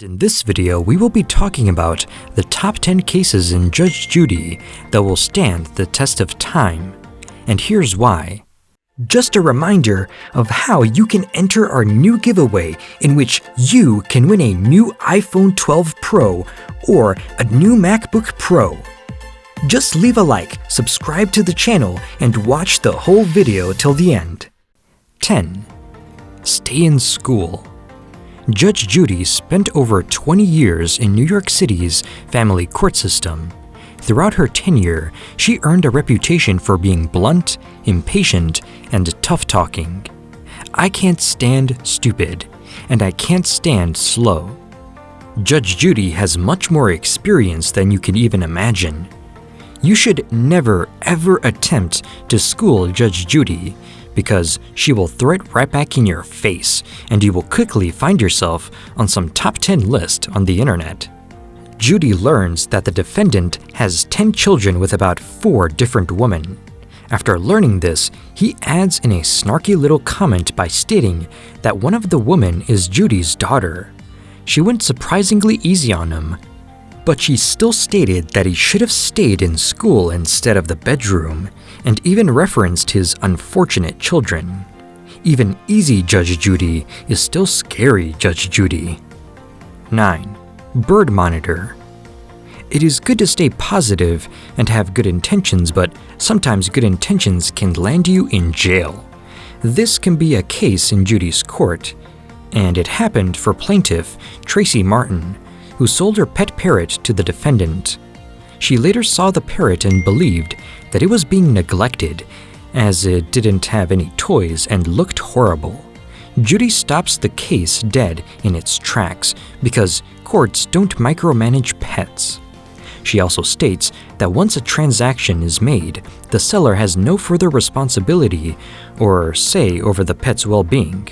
In this video, we will be talking about the top 10 cases in Judge Judy that will stand the test of time. And here's why. Just a reminder of how you can enter our new giveaway in which you can win a new iPhone 12 Pro or a new MacBook Pro. Just leave a like, subscribe to the channel, and watch the whole video till the end. 10. Stay in school. Judge Judy spent over 20 years in New York City's family court system. Throughout her tenure, she earned a reputation for being blunt, impatient, and tough-talking. I can't stand stupid, and I can't stand slow. Judge Judy has much more experience than you can even imagine. You should never, ever attempt to school Judge Judy, because she will throw it right back in your face, and you will quickly find yourself on some top 10 list on the internet. Judy learns that the defendant has 10 children with about 4 different women. After learning this, he adds in a snarky little comment by stating that one of the women is Judy's daughter. She went surprisingly easy on him, but she still stated that he should have stayed in school instead of the bedroom, and even referenced his unfortunate children. Even easy Judge Judy is still scary Judge Judy. 9. Bird monitor. It is good to stay positive and have good intentions, but sometimes good intentions can land you in jail. This can be a case in Judy's court, and it happened for plaintiff Tracy Martin, who sold her pet parrot to the defendant. She later saw the parrot and believed that it was being neglected, as it didn't have any toys and looked horrible. Judy stops the case dead in its tracks because courts don't micromanage pets. She also states that once a transaction is made, the seller has no further responsibility or say over the pet's well-being.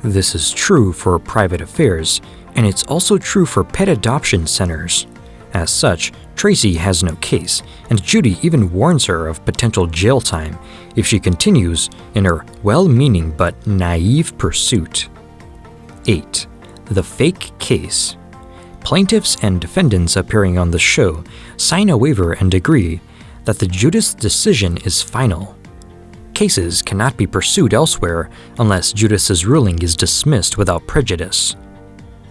This is true for private affairs, and it's also true for pet adoption centers. As such, Tracy has no case, and Judy even warns her of potential jail time if she continues in her well-meaning but naive pursuit. 8. The fake case. Plaintiffs and defendants appearing on the show sign a waiver and agree that the Judas decision is final. Cases cannot be pursued elsewhere unless Judas's ruling is dismissed without prejudice.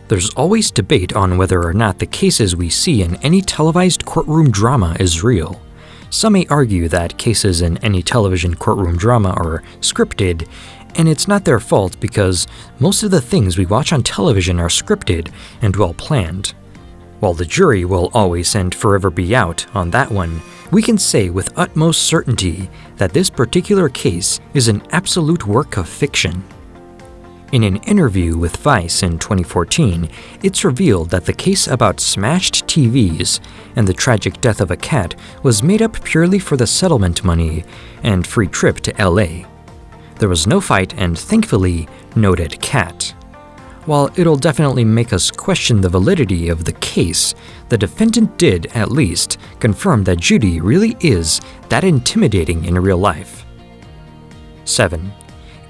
There's always debate on whether or not the cases we see in any televised courtroom drama is real. Some may argue that cases in any television courtroom drama are scripted, and it's not their fault because most of the things we watch on television are scripted and well planned. While the jury will always and forever be out on that one, we can say with utmost certainty that this particular case is an absolute work of fiction. In an interview with Vice in 2014, it's revealed that the case about smashed TVs and the tragic death of a cat was made up purely for the settlement money and free trip to LA. There was no fight and, thankfully, no dead cat. While it'll definitely make us question the validity of the case, the defendant did, at least, confirm that Judy really is that intimidating in real life. 7.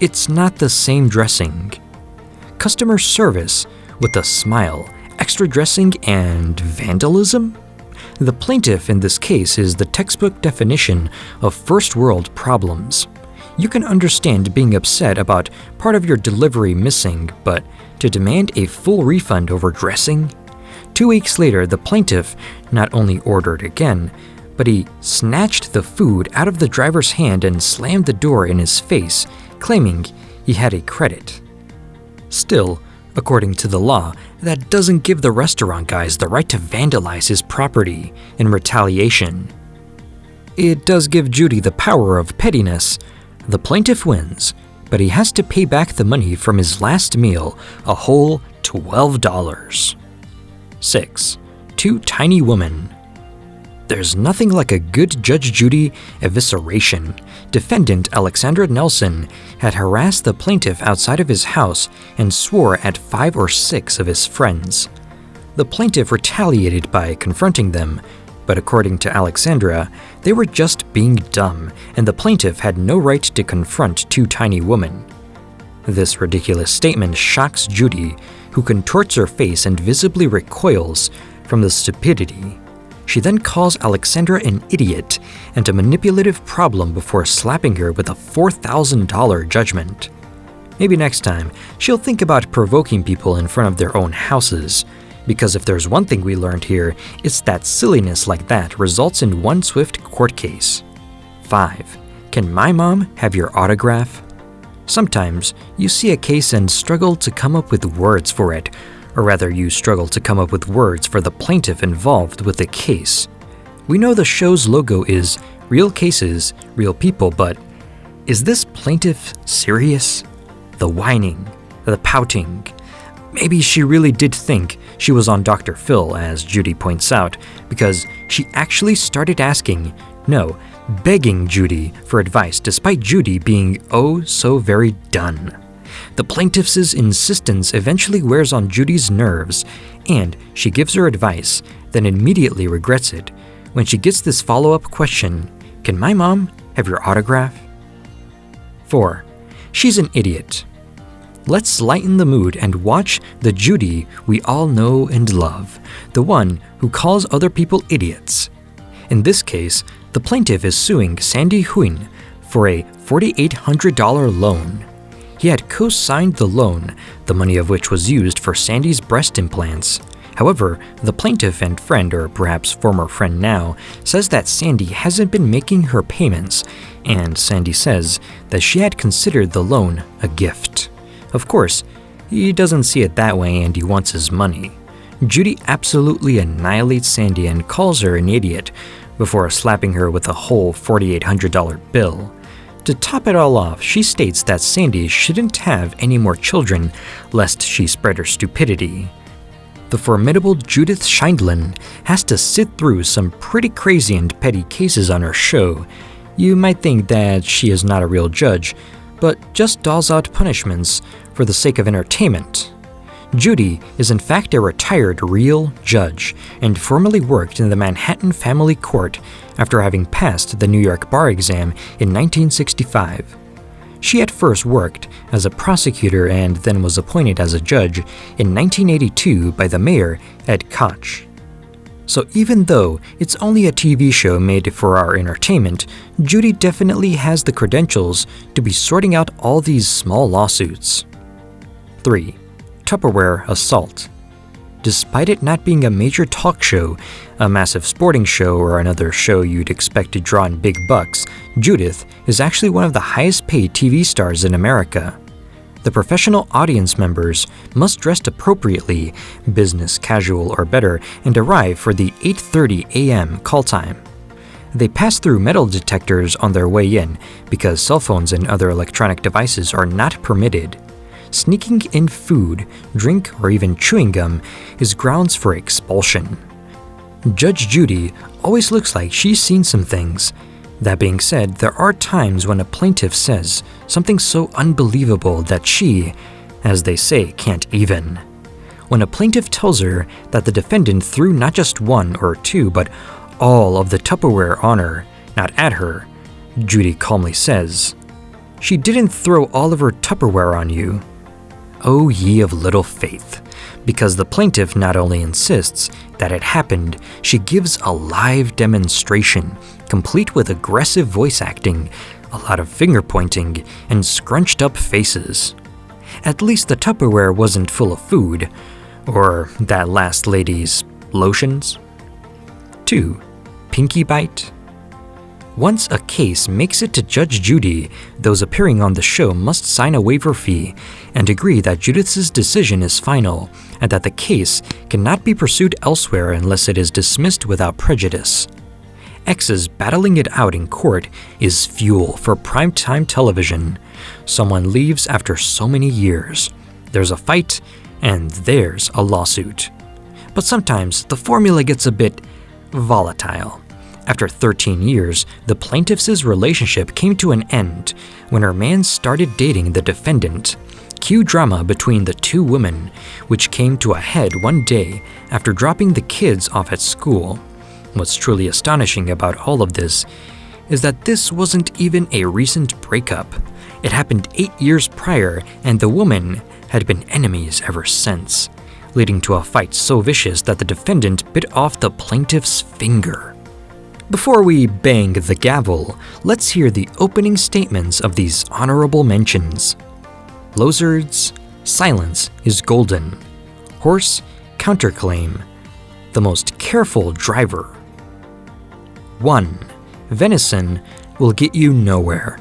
It's not the same dressing. Customer service with a smile, extra dressing, and vandalism? The plaintiff in this case is the textbook definition of first world problems. You can understand being upset about part of your delivery missing, but to demand a full refund over dressing? 2 weeks later, the plaintiff not only ordered again, but he snatched the food out of the driver's hand and slammed the door in his face, claiming he had a credit. Still, according to the law, that doesn't give the restaurant guys the right to vandalize his property in retaliation. It does give Judy the power of pettiness. The plaintiff wins, but he has to pay back the money from his last meal, a whole $12. 6. 2 tiny women. There's nothing like a good Judge Judy evisceration. Defendant Alexandra Nelson had harassed the plaintiff outside of his house and swore at 5 or 6 of his friends. The plaintiff retaliated by confronting them, but according to Alexandra, they were just being dumb, and the plaintiff had no right to confront 2 tiny women. This ridiculous statement shocks Judy, who who contorts her face and visibly recoils from the stupidity. She then calls Alexandra an idiot and a manipulative problem before slapping her with a $4,000 judgment. Maybe next time, she'll think about provoking people in front of their own houses, because if there's one thing we learned here, it's that silliness like that results in one swift court case. 5. Can my mom have your autograph? Sometimes, you see a case and struggle to come up with words for it, or rather you struggle to come up with words for the plaintiff involved with the case. We know the show's logo is real cases, real people, but is this plaintiff serious? The whining, the pouting. Maybe she really did think she was on Dr. Phil, as Judy points out, because she actually started asking, no, begging Judy for advice despite Judy being oh so very done. The plaintiff's insistence eventually wears on Judy's nerves, and she gives her advice, then immediately regrets it when she gets this follow-up question, can my mom have your autograph? 4. She's an idiot. Let's lighten the mood and watch the Judy we all know and love, the one who calls other people idiots. In this case, the plaintiff is suing Sandy Huyn for a $4,800 loan. He had co-signed the loan, the money of which was used for Sandy's breast implants. However, the plaintiff and friend, or perhaps former friend now, says that Sandy hasn't been making her payments, and Sandy says that she had considered the loan a gift. Of course, he doesn't see it that way and he wants his money. Judy absolutely annihilates Sandy and calls her an idiot before slapping her with a whole $4,800 bill. To top it all off, she states that Sandy shouldn't have any more children lest she spread her stupidity. The formidable Judith Sheindlin has to sit through some pretty crazy and petty cases on her show. You might think that she is not a real judge, but just dolls out punishments for the sake of entertainment. Judy is in fact a retired real judge and formerly worked in the Manhattan Family Court after having passed the New York bar exam in 1965. She at first worked as a prosecutor and then was appointed as a judge in 1982 by the mayor, Ed Koch. So even though it's only a TV show made for our entertainment, Judy definitely has the credentials to be sorting out all these small lawsuits. 3. Tupperware assault. Despite it not being a major talk show, a massive sporting show, or another show you'd expect to draw in big bucks, Judith is actually one of the highest paid TV stars in America. The professional audience members must dress appropriately, business casual or better, and arrive for the 8:30 a.m. call time. They pass through metal detectors on their way in because cell phones and other electronic devices are not permitted. Sneaking in food, drink, or even chewing gum is grounds for expulsion. Judge Judy always looks like she's seen some things. That being said, there are times when a plaintiff says something so unbelievable that she, as they say, can't even. When a plaintiff tells her that the defendant threw not just one or two, but all of the Tupperware on her, not at her, Judy calmly says, "She didn't throw all of her Tupperware on you." O ye of little faith. Because the plaintiff not only insists that it happened, she gives a live demonstration, complete with aggressive voice acting, a lot of finger pointing, and scrunched up faces. At least the Tupperware wasn't full of food, or that last lady's lotions. 2. Pinky bite. Once a case makes it to Judge Judy, those appearing on the show must sign a waiver fee and agree that Judith's decision is final and that the case cannot be pursued elsewhere unless it is dismissed without prejudice. Exes battling it out in court is fuel for primetime television. Someone leaves after so many years. There's a fight, and there's a lawsuit. But sometimes the formula gets a bit volatile. After 13 years, the plaintiff's relationship came to an end when her man started dating the defendant. Cue drama between the two women, which came to a head one day after dropping the kids off at school. What's truly astonishing about all of this is that this wasn't even a recent breakup. It happened 8 years prior, and the woman had been enemies ever since, leading to a fight so vicious that the defendant bit off the plaintiff's finger. Before we bang the gavel, let's hear the opening statements of these honorable mentions. Losards, silence is golden. Horse, counterclaim, the most careful driver. 1. Venison will get you nowhere.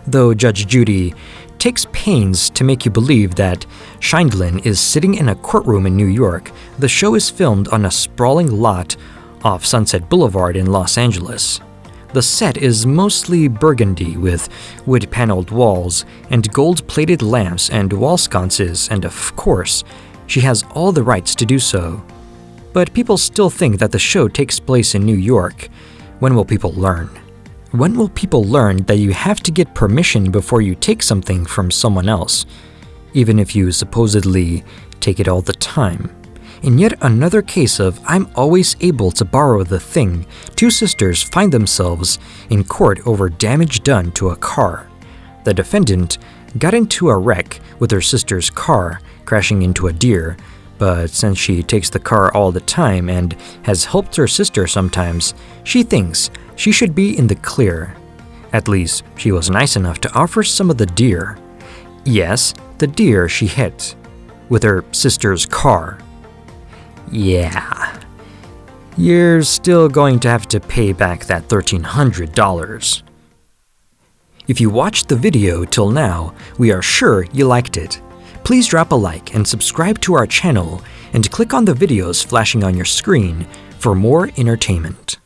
Though Judge Judy takes pains to make you believe that Sheindlin is sitting in a courtroom in New York, the show is filmed on a sprawling lot off Sunset Boulevard in Los Angeles. The set is mostly burgundy with wood-paneled walls and gold-plated lamps and wall sconces, and of course, she has all the rights to do so. But people still think that the show takes place in New York. When will people learn? When will people learn that you have to get permission before you take something from someone else, even if you supposedly take it all the time? In yet another case of I'm always able to borrow the thing, two sisters find themselves in court over damage done to a car. The defendant got into a wreck with her sister's car, crashing into a deer, but since she takes the car all the time and has helped her sister sometimes, she thinks she should be in the clear. At least, she was nice enough to offer some of the deer. Yes, the deer she hit with her sister's car. Yeah, you're still going to have to pay back that $1,300. If you watched the video till now, we are sure you liked it. Please drop a like and subscribe to our channel and click on the videos flashing on your screen for more entertainment.